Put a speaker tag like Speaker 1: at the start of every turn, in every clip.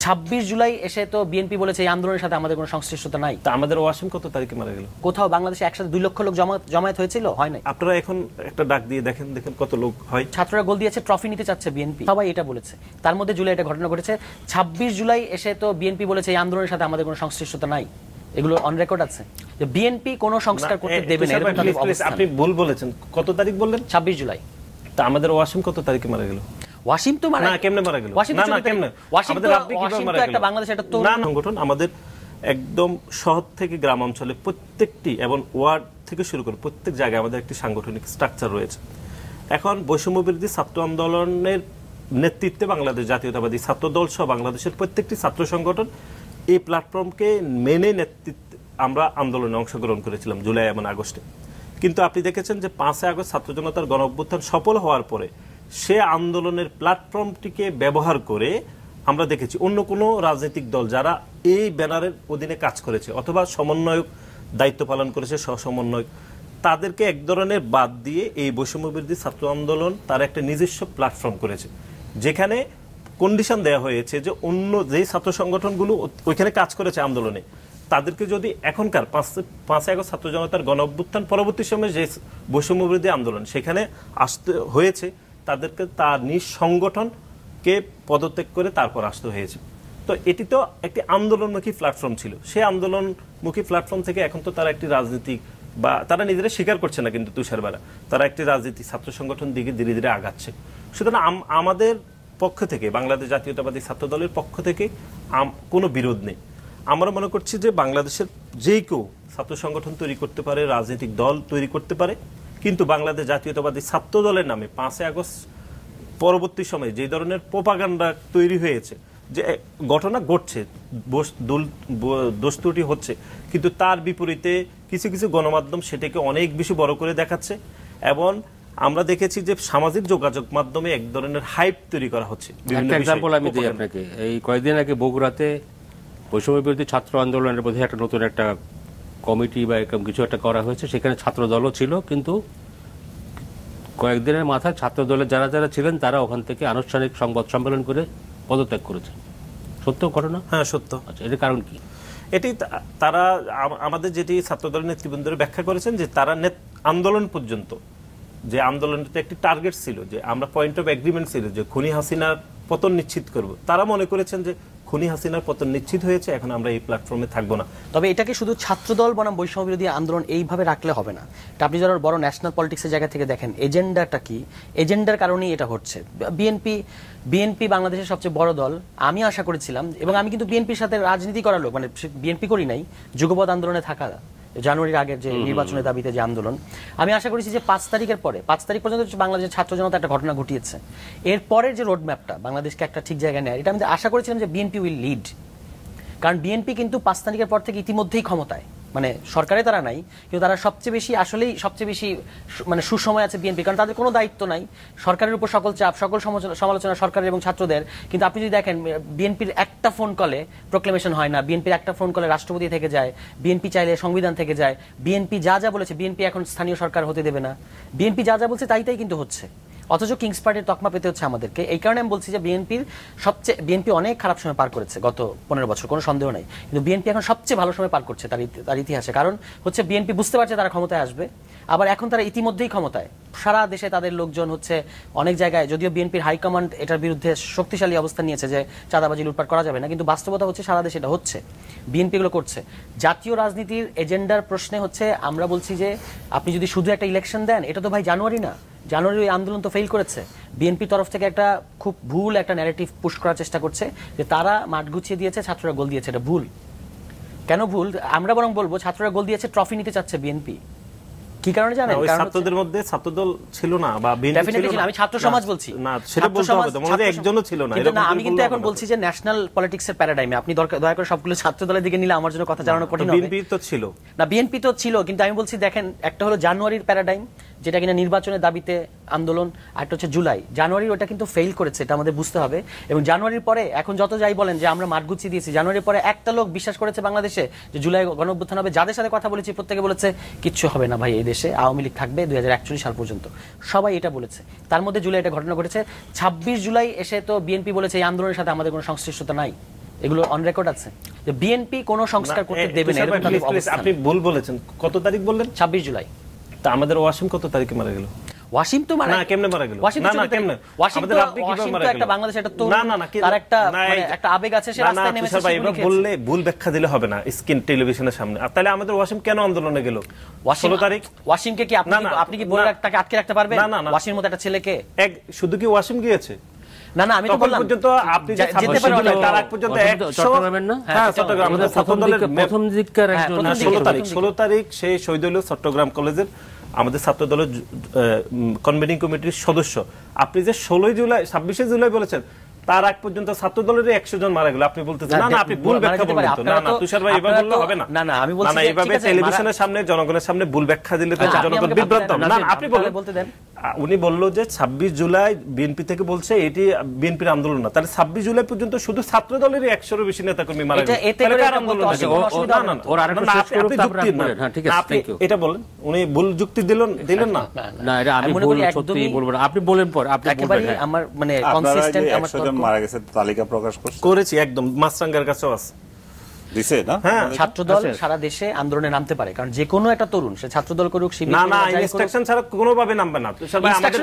Speaker 1: 26 জুলাই এসে তো বিএনপি বলেছে এই আন্দোলনের সাথে আমাদের কোনো সংশ্লিষ্টতা নাই।
Speaker 2: তা আমাদের ওয়াসিম কত তারিখে মারা গেল?
Speaker 1: কোথাও বাংলাদেশে একসাথে 2 লক্ষ লোক জমায়েত হয়েছিল? হয় নাই।
Speaker 2: আপনারা এখন একটা ডাক দিয়ে দেখেন কত লোক হয়।
Speaker 1: ছাত্ররা গোল দিয়েছে, ট্রফি নিতে চাচ্ছে বিএনপি, সবাই এটা বলেছে। তার মধ্যে জুলাই এটা ঘটনা ঘটেছে। 26 জুলাই এসে তো বিএনপি বলেছে এই আন্দোলনের সাথে আমাদের কোনো সংশ্লিষ্টতা নাই। এগুলো অন রেকর্ড আছে যে বিএনপি কোনো সংস্কার করতে দেবে না।
Speaker 2: আপনি ভুল বলেছেন। কত তারিখ বললেন?
Speaker 1: 26 জুলাই।
Speaker 2: তা আমাদের ওয়াসিম কত তারিখে মারা গেল?
Speaker 1: ওয়াসিম তো মারা,
Speaker 2: না কেমনে মারা গেল?
Speaker 1: না কেমনে আমাদের আপনি কিভাবে মারা গেল? একটা বাংলাদেশ একটা তো
Speaker 2: সংগঠন আমাদের একদম শহর থেকে গ্রাম অঞ্চলে প্রত্যেকটি এবং ওয়ার্ড থেকে শুরু করে প্রত্যেক জায়গায় আমাদের একটি সাংগঠনিক স্ট্রাকচার রয়েছে। এখন বৈষম্য বিরোধী ছাত্র আন্দোলনের নেতৃত্বে বাংলাদেশ জাতীয়তাবাদী ছাত্র দল সহ বাংলাদেশের প্রত্যেকটি ছাত্র সংগঠন এই প্ল্যাটফর্মকে মেনে নেতৃত্বে আমরা আন্দোলনে অংশগ্রহণ করেছিলাম জুলাই এবং আগস্টে। কিন্তু আপনি দেখেছেন যে 5 আগস্ট ছাত্র জনতার গণ অভ্যুত্থান সফল হওয়ার পরে সে আন্দোলনের প্ল্যাটফর্মটিকে ব্যবহার করে আমরা দেখেছি অন্য কোনো রাজনৈতিক দল যারা এই ব্যানারের অধীনে কাজ করেছে অথবা সমন্বয়ক দায়িত্ব পালন করেছে, সহ-সমন্বয়ক, তাদেরকে এক ধরনের বাদ দিয়ে এই বৈষম্য বিরোধী ছাত্র আন্দোলন তার একটা নিজস্ব প্ল্যাটফর্ম করেছে, যেখানে কন্ডিশন দেওয়া হয়েছে যে অন্য যে ছাত্র সংগঠনগুলো ওইখানে কাজ করেছে আন্দোলনে তাদেরকে যদি এখনকার 5 আগস্ট ছাত্র জনতার গণ অভ্যুত্থান পরবর্তী সময়ে যে বৈষম্য বিরোধী আন্দোলন সেখানে আসতে হয়েছে, তাদেরকে তার নিজ সংগঠনকে পদত্যাগ করে তারপর আসতে হয়েছে। তো এটি তো একটি আন্দোলনমুখী প্ল্যাটফর্ম ছিল। সেই আন্দোলনমুখী প্ল্যাটফর্ম থেকে এখন তো তারা একটি রাজনীতিক বা তারা নিজেরা স্বীকার করছে না, কিন্তু তুষারবালা তারা একটি রাজনীতিক ছাত্র সংগঠন দিকে ধীরে ধীরে আগাচ্ছে। সুতরাং আমাদের পক্ষ থেকে বাংলাদেশ জাতীয়তাবাদী ছাত্র দলের পক্ষ থেকে কোনো বিরোধ নেই। আমরা মনে করছি যে বাংলাদেশের যে কেউ ছাত্র সংগঠন তৈরি করতে পারে, রাজনৈতিক দল তৈরি করতে পারে, কিন্তু বাংলাদেশ জাতীয়তাবাদী ছাত্র দলের নামে 5 আগস্ট পরবর্তী সময়ে যে ধরনের প্রোপাগান্ডা তৈরি হয়েছে, যে ঘটনা ঘটছে, দোষ ত্রুটি হচ্ছে, কিন্তু তার বিপরীতে কিছু কিছু গণমাধ্যম সেটাকে অনেক বেশি বড় করে দেখাচ্ছে এবং আমরা দেখেছি যে সামাজিক যোগাযোগ মাধ্যমে এক ধরনের হাইপ তৈরি করা হচ্ছে।
Speaker 3: একটা এক্সাম্পল আমি দিই আপনাকে। এই কয়েকদিন আগে বগুড়াতে বৈষম্য বিরোধী ছাত্র আন্দোলনের মধ্যে একটা নতুন একটা কমিটি বা এরকম কিছু একটা করা হয়েছে, সেখানে ছাত্র দলও ছিল, কিন্তু কয়েকদিনের মাথায় ছাত্র দলের যারা যারা ছিলেন তারা ওখান থেকে আনুষ্ঠানিক সংবাদ সম্মেলন করে পদত্যাগ করেছে। সত্য ঘটনা?
Speaker 2: হ্যাঁ সত্য।
Speaker 3: আচ্ছা, এর কারণ কি?
Speaker 2: এটি তারা আমাদের যেটি ছাত্র দলের নেতৃবৃন্দরা ব্যাখ্যা করেছেন যে তারা আন্দোলন পর্যন্ত যে আন্দোলনটা একটি টার্গেট ছিল, যে আমরা পয়েন্ট অফ এগ্রিমেন্ট ছিল যে খুনি হাসিনার পতন নিশ্চিত করব, তারা মনে করেছেন যে খুনি হাসিনার পতন নিশ্চিত হয়েছে, এখন আমরা এই প্ল্যাটফর্মে থাকবো না।
Speaker 1: তবে এটাকে শুধু ছাত্রদল বনাম বৈষম্য বিরোধী আন্দোলন এইভাবে রাখলে হবে না। আপনি যারা বড় ন্যাশনাল পলিটিক্সের জায়গা থেকে দেখেন এজেন্ডাটা কি, এজেন্ডার কারণেই এটা হচ্ছে। বিএনপি বাংলাদেশের সবচেয়ে বড় দল। আমি আশা করেছিলাম, এবং আমি কিন্তু বিএনপির সাথে রাজনীতি করার লোক, মানে বিএনপি করি নাই, যুগপৎ আন্দোলনে থাকা, জানুয়ারির আগের যে নির্বাচনের দাবিতে যে আন্দোলন, আমি আশা করেছি যে 5 তারিখের পরে 5 তারিখ পর্যন্ত বাংলাদেশের ছাত্র জনতা একটা ঘটনা ঘটিয়েছে, এরপরের যে রোডম্যাপটা বাংলাদেশকে একটা ঠিক জায়গায় নেয়, এটা আমি আশা করেছিলাম যে বিএনপি উইল লিড। কারণ বিএনপি কিন্তু 5 তারিখের পর থেকে ইতিমধ্যেই ক্ষমতায়, মানে সরকারে তারা নাই, কিন্তু তারা সবচেয়ে বেশি মানে সুসময় আছে বিএনপি, কারণ তাদের কোনো দায়িত্ব নাই, সরকারের উপর সকল চাপ, সকল সমালোচনা সরকারের এবং ছাত্রদের। কিন্তু আপনি যদি দেখেন বিএনপির একটা ফোন কলে প্রোক্লেমেশন হয় না, বিএনপির একটা ফোন কলে রাষ্ট্রপতি থেকে যায়, বিএনপি চাইলে সংবিধান থেকে যায়, বিএনপি যা যা বলেছে, বিএনপি এখন স্থানীয় সরকার হতে দেবে না, বিএনপি যা যা বলছে তাই কিন্তু হচ্ছে, অথচ কিংস পার্টির তকমা পেতে হচ্ছে আমাদেরকে। এই কারণে আমি বলছি যে বিএনপি অনেক খারাপ সময় পার করেছে গত 15 বছর, কোনো সন্দেহ নাই, কিন্তু বিএনপি এখন সবচেয়ে ভালো সময় পার করছে তার ইতিহাসে। কারণ হচ্ছে বিএনপি বুঝতে পারছে তারা ক্ষমতায় আসবে, আবার এখন তারা ইতিমধ্যেই ক্ষমতায়, সারা দেশে তাদের লোকজন হচ্ছে অনেক জায়গায়, যদিও বিএনপির হাইকমান্ড এটার বিরুদ্ধে শক্তিশালী অবস্থান নিয়েছে যে চাঁদাবাজি লুটপাট করা যাবে না, কিন্তু বাস্তবতা হচ্ছে সারা দেশে এটা হচ্ছে, বিএনপি এগুলো করছে। জাতীয় রাজনীতির এজেন্ডার প্রশ্নে হচ্ছে আমরা বলছি যে আপনি যদি শুধু একটা ইলেকশন দেন, এটা তো ভাই জানুয়ারি না, জানুয়ারি ওই আন্দোলন তো ফেল করেছে। বিএনপির তরফ থেকে একটা খুব ভুল একটা ন্যারেটিভ পুশ করার চেষ্টা করছে যে তারা মাঠ গুছিয়ে দিয়েছে, ছাত্ররা গোল দিয়েছে। এটা ভুল। কেন ভুল? আমরা বরং বলবো ছাত্ররা গোল দিয়েছে, ট্রফি নিতে চাচ্ছে বিএনপি। কি কারণে জানেন?
Speaker 2: কারণ ছাত্রদের মধ্যে ছাত্রদল ছিল না বা বিএনপি ছিল না।
Speaker 1: আমি ছাত্র সমাজ বলছি
Speaker 2: না, সেটা বলতে হবে, তোমাদের একজনও ছিল না।
Speaker 1: না, আমি কিন্তু এখন বলছি যে ন্যাশনাল পলিটিক্সের প্যারাডাইমে আপনি দয়া করে সবগুলো ছাত্র দলের দিকে নিলে আমার জন্য কথা জানানো কঠিন হবে।
Speaker 2: বিএনপি তো ছিল
Speaker 1: না, বিএনপি তো ছিল, কিন্তু আমি বলছি দেখেন, একটা হলো জানুয়ারির প্যারাডাইম, যেটা কিনা নির্বাচনের দাবিতে আন্দোলন, আর একটা হচ্ছে জুলাই। জানুয়ারির ওটা কিন্তু ফেল করেছে, এটা আমাদের বুঝতে হবে। এবং জানুয়ারির পরে এখন যত যাই বলেন যে আমরা মাঠ গুছিয়ে দিয়েছি, জানুয়ারির পরে একটা লোক বিশ্বাস করেছে বাংলাদেশে যে জুলাই গণঅভ্যুত্থান হবে? যাদের সাথে কথা বলেছি প্রত্যেকে বলেছে কিচ্ছু হবে না ভাই, এই দেশে আওয়ামী লীগ থাকবে 2041 সাল পর্যন্ত, সবাই এটা বলেছে। তার মধ্যে জুলাই এটা ঘটনা ঘটেছে। 26 জুলাই এসে তো বিএনপি বলেছে এই আন্দোলনের সাথে আমাদের কোনো সংশ্লিষ্টতা নাই। এগুলো অন রেকর্ড আছে যে বিএনপি কোনো সংস্কার করতে দেবে না, এরকম তাদের অবস্থান।
Speaker 2: আপনি ভুল বলেছেন, কত তারিখ বললেন?
Speaker 1: 26 জুলাই।
Speaker 2: তা আমাদের ওয়াসিম কত তারিখে মারা গেল?
Speaker 1: ওয়াসিম তো
Speaker 2: না, কেমনে মারা গেল?
Speaker 1: ওয়াসিম
Speaker 2: না না কেমনে?
Speaker 1: আমাদের রাব্বি কিভাবে মারা গেল? একটা বাংলাদেশ একটা তরুণ, তার একটা মানে একটা আবেগ আছে, সে রাস্তায় নেমেছে।
Speaker 2: ভাই এবার বললে ভুল ব্যাখ্যা দিলে হবে না স্ক্রিন টেলিভিশনের সামনে। আর তাহলে আমাদের ওয়াসিম কেন আন্দোলনে গেল 16 তারিখ?
Speaker 1: ওয়াসিমকে কি আপনি কি বলে তাকে আটকে রাখতে পারবেন? ওয়াসিমের মতো একটা ছেলেকে
Speaker 2: শুধু কি ওয়াসিম গিয়েছে?
Speaker 1: না না, আমি তো বললাম
Speaker 2: পর্যন্ত আপনি যে যেতে পারেন তার আগ পর্যন্ত 100 চট্টগ্রামের না? হ্যাঁ, চট্টগ্রাম আমাদের প্রথম দিককার একজন 16 তারিখ সেই শহীদুল চট্টগ্রাম কলেজের আমাদের ছাত্র দলের কনভেনিং কমিটির সদস্য। আপনি যে 26 জুলাই বলেছেন, তার আগ পর্যন্ত ছাত্র দলের 100 জন মারা গেল। আপনি বলতেছেন না না, আপনি ভুল ব্যাখ্যা বললেন তো। না না তুষার ভাই, এভাবে বললে হবে না।
Speaker 1: না না, আমি বলছি
Speaker 2: না, এইভাবে টেলিভিশনের সামনে জনগণের সামনে ভুল ব্যাখ্যা দিলে তো জনগণ বিভ্রান্ত হবে। না না, আপনি বলতে দেন। উনি বললো যে 26 জুলাই বিএনপি থেকে বলছে এটি বিএনপির আন্দোলন না, তাহলে 26 জুলাই পর্যন্ত শুধু ছাত্র দলের 100 এর বেশি নেতাকর্মী মারা গেল। এটা বলেন, উনি ভুল যুক্তি দিলেন না।
Speaker 3: না, এটা আমি ভুল সত্যি বলবো না, আপনি বলেন পর। আপনি বলবেন
Speaker 1: আমার মানে কনসিস্টেন্ট, আমার
Speaker 4: 100 জন মারা গেছে তালিকা প্রকাশ
Speaker 2: করেছি, একদম মাছরাঙ্গার কাছেও আছে।
Speaker 1: ছাত্রদল সারা দেশে আন্দোলনে নামতে পারে, কারণ যে কোনো একটা তরুণ সে ছাত্রদল করুক,
Speaker 2: না না ইনস্ট্রাকশন ছাড়া কোনোভাবে নামবে না।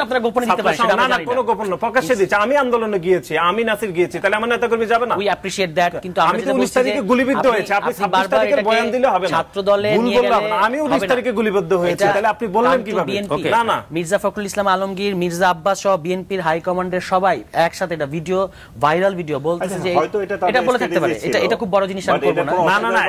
Speaker 1: আপনারা গোপনে দিতে পারেন,
Speaker 2: না না কোনো গোপন না, প্রকাশ্যে দিচ্ছে। আমি আন্দোলনে গিয়েছি, আমি নাসির গিয়েছি, তাহলে আমার নেতাকর্মী যাবে না?
Speaker 1: উই অ্যাপ্রিশিয়েট দ্যাট, কিন্তু
Speaker 2: আমি তো 19 তারিখে গুলিবিদ্ধ হয়েছে, আপনি 26 তারিখের বয়ান দিলে হবে না।
Speaker 1: ছাত্রদলে নিয়ে গেলে
Speaker 2: আমি 19 তারিখে গুলিবিদ্ধ হয়েছে, তাহলে আপনি বললেন কিভাবে?
Speaker 1: না না, মির্জা ফখরুল ইসলাম আলমগীর, মির্জা আব্বাস সহ বিএনপির হাই কমান্ডের সবাই একসাথে এটা ভিডিও, ভাইরাল ভিডিও বলতেছে যে এটা বলে থাকতে পারে। এটা খুব বড় জিনিস, আমি করব না।
Speaker 2: না না না,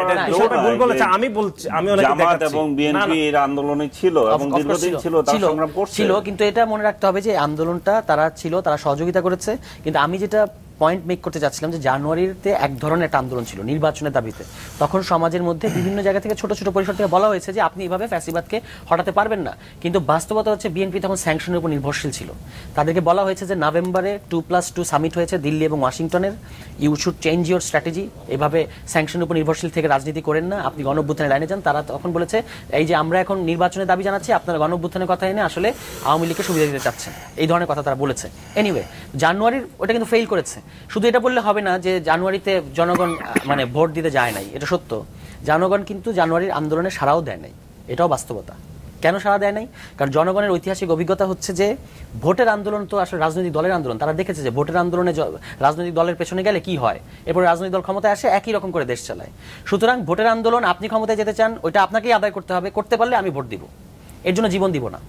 Speaker 2: ভুল বলেছে। আমি বলছি, আমি অনেক
Speaker 4: জামাত এবং বিএনপির আন্দোলনে ছিল এবং দীর্ঘদিন ছিল, তারা সংগ্রাম করছে।
Speaker 1: কিন্তু এটা মনে রাখতে হবে যে আন্দোলনটা তারা ছিল, তারা সহযোগিতা করেছে। কিন্তু আমি যেটা পয়েন্ট মেক করতে চাচ্ছিলাম যে জানুয়ারিতে এক ধরনের একটা আন্দোলন ছিল নির্বাচনের দাবিতে। তখন সমাজের মধ্যে বিভিন্ন জায়গা থেকে ছোট ছোট পরিসর থেকে বলা হয়েছে যে আপনি এইভাবে ফ্যাসিবাদকে হটাতে পারবেন না। কিন্তু বাস্তবতা হচ্ছে বিএনপি তখন স্যাংশনের উপর নির্ভরশীল ছিল। তাদেরকে বলা হয়েছে যে নভেম্বরে 2+2 সামিট হয়েছে দিল্লি এবং ওয়াশিংটনের, you should change your strategy, এভাবে স্যাংশনের উপর নির্ভরশীল থেকে রাজনীতি করেন না, আপনি গণঅভ্যুত্থানের লাইনে যান। তারা তখন বলেছে এই যে আমরা এখন নির্বাচনের দাবি জানাচ্ছি, আপনারা গণঅভ্যুত্থানের কথা এনে আসলে আওয়ামী লীগকে সুবিধা দিতে চাচ্ছেন, এই ধরনের কথা তারা বলেছে। এনিওয়ে জানুয়ারির ওটা কিন্তু ফেল করেছে। শুধু এটা বললে হবে না যে জানুয়ারিতে জনগণ মানে ভোট দিতে যায় নাই, এটা সত্য। জনগণ কিন্তু জানুয়ারির আন্দোলনে সাড়াও দেয় নাই, এটাও বাস্তবতা। কেন সাড়া দেয় নাই? কারণ জনগণের ঐতিহাসিক অভিজ্ঞতা হচ্ছে যে ভোটের আন্দোলন তো আসলে রাজনৈতিক দলের আন্দোলন। তারা দেখেছে যে ভোটের আন্দোলনে রাজনৈতিক দলের পেছনে গেলে কি হয়, এরপরে রাজনৈতিক দল ক্ষমতায় আসে, একই রকম করে দেশ চালায়। সুতরাং ভোটের আন্দোলন, আপনি ক্ষমতায় যেতে চান, ওইটা আপনাকেই আদায় করতে হবে, করতে পারলে আমি ভোট দিব, এর জন্য জীবন দিব না।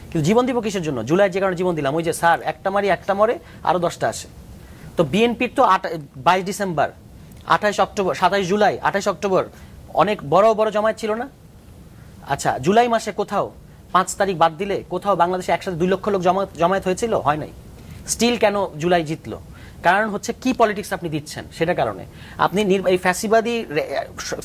Speaker 1: কিন্তু জীবন দিব কিসের জন্য? জুলাইয়ের যে কারণে জীবন দিলাম, ওই যে স্যার একটা মারি একটা মরে আরো 10টা আসে। তো বিএনপির তো 22 ডিসেম্বর, 28 অক্টোবর, 27 জুলাই, 28 অক্টোবর অনেক বড় বড় জমায়েত ছিল না? আচ্ছা, জুলাই মাসে কোথাও 5 তারিখ বাদ দিলে কোথাও বাংলাদেশে একসাথে 2 লক্ষ লোক জমায়েত হয়েছিল? হয় নাই। স্টিল কেন জুলাই জিতলো? কারণ হচ্ছে কি পলিটিক্স আপনি দিচ্ছেন, সেটা কারণে। আপনি এই ফ্যাসিবাদী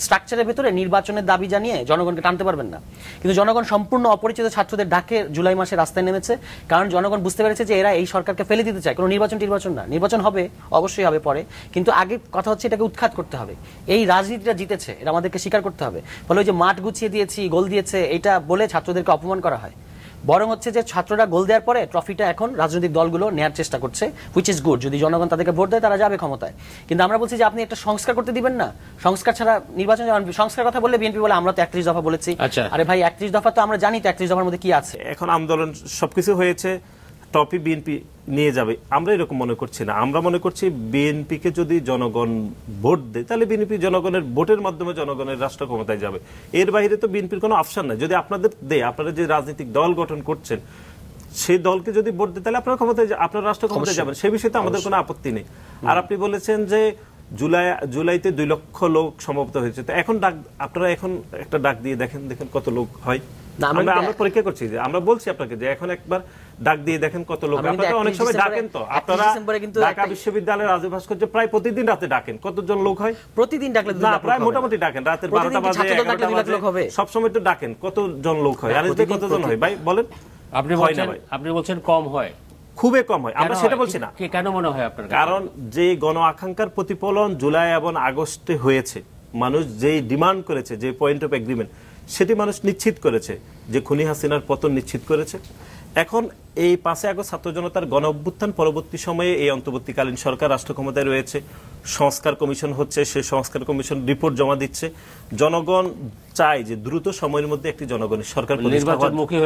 Speaker 1: স্ট্রাকচারের ভেতরে নির্বাচনের দাবি জানিয়ে জনগণকে টানতে পারবেন না। কিন্তু জনগণ সম্পূর্ণ অপরিচিত ছাত্রদের ডাকে জুলাই মাসে রাস্তায় নেমেছে, কারণ জনগণ বুঝতে পেরেছে যে এরা এই সরকারকে ফেলে দিতে চায়। কোনো নির্বাচন না, নির্বাচন হবে, অবশ্যই হবে পরে, কিন্তু আগে কথা হচ্ছে এটাকে উৎখাত করতে হবে। এই রাজনীতিটা জিতেছে, এটা আমাদেরকে স্বীকার করতে হবে। ফলে ওই যে মাঠ গুছিয়ে দিয়েছি, গোল দিয়েছে, এটা বলে ছাত্রদেরকে অপমান করা হয়। বরং হচ্ছে যে ছাত্ররা গোল দেওয়ার পরে ট্রফিটা এখন রাজনৈতিক দলগুলো নেওয়ার চেষ্টা করছে, হুইচ ইজ গুড। যদি জনগণ তাদেরকে ভোট দেয়, তারা যাবে ক্ষমতায়। কিন্তু আমরা বলছি যে আপনি একটা সংস্কার করতে দিবেন না, সংস্কার ছাড়া নির্বাচন। সংস্কার কথা বললে বিএনপি বলে আমরা তো 31 দফা বলেছি। আরে ভাই, 31 দফা তো আমরা জানি, তো 31 দফার মধ্যে কি আছে?
Speaker 2: এখন আন্দোলন সবকিছু হয়েছে, টপি বিএনপি নিয়ে যাবে, আমরা এরকম মনে করছি না। আমরা মনে করছি বিএনপিকে যদি জনগণ ভোট দেয়, তাহলে বিএনপি জনগণের ভোটের মাধ্যমে জনগণের রাষ্ট্র ক্ষমতায় যাবে। এর বাইরে তো বিএনপির কোনো অপশন নাই। যদি আপনাদের দেয়, আপনারা যে রাজনৈতিক দল গঠন করছেন, সেই দলকে যদি ভোট দেয়, তাহলে আপনারা ক্ষমতায়, আপনার রাষ্ট্র ক্ষমতায় যাবেন, সে বিষয়ে তো আমাদের কোনো আপত্তি নেই। আর আপনি বলেছেন যে জুলাইতে 2 লক্ষ লোক সমবেত হয়েছে, তো এখন আপনারা এখন একটা ডাক দিয়ে দেখেন কত লোক হয়। আমরা পরীক্ষা করছি, যে আমরা বলছি আপনাকে যে এখন একবার ডাক দিয়ে দেখেন কত লোক। আপনারা অনেক সময় ডাকেন, তো আপনারা ঢাকা বিশ্ববিদ্যালয়ের রাজু ভাস্কর্য প্রায় প্রতিদিন রাতে ডাকেন, কতজন লোক হয়?
Speaker 1: প্রতিদিন ডাকলে
Speaker 2: না, প্রায় মোটামুটি ডাকেন, রাতের 12টা বাজে সবসময় তো ডাকেন, কতজন লোক হয়? আর কতজন হয় ভাই বলেন?
Speaker 3: আপনি বলছেন কম হয়,
Speaker 2: খুবই কম হয়। আমরা সেটা বলছি না।
Speaker 3: কেন মনে হয় আপনার?
Speaker 2: কারণ যে গণ আকাঙ্ক্ষার প্রতিফলন জুলাই এবং আগস্টে হয়েছে, মানুষ যেই ডিমান্ড করেছে, যে পয়েন্ট অফ এগ্রিমেন্ট, সেটি মানুষ নিশ্চিত করেছে, যে খুনি হাসিনার পতন নিশ্চিত করেছে। এখন এই 5 আগস্ট ছাত্র জনতার গণ অভ্যুত্থান পরবর্তী সময়ে এই অন্তর্বর্তীকালীন সরকার রাষ্ট্র ক্ষমতায় রয়েছে, সংস্কার কমিশন হচ্ছে, সেই সংস্কার কমিশন রিপোর্ট জমা দিচ্ছে। জনগণ চায় যে দ্রুত সময়ের মধ্যে একটি জনগণের সরকার প্রতিষ্ঠা
Speaker 3: নির্বাচনমুখী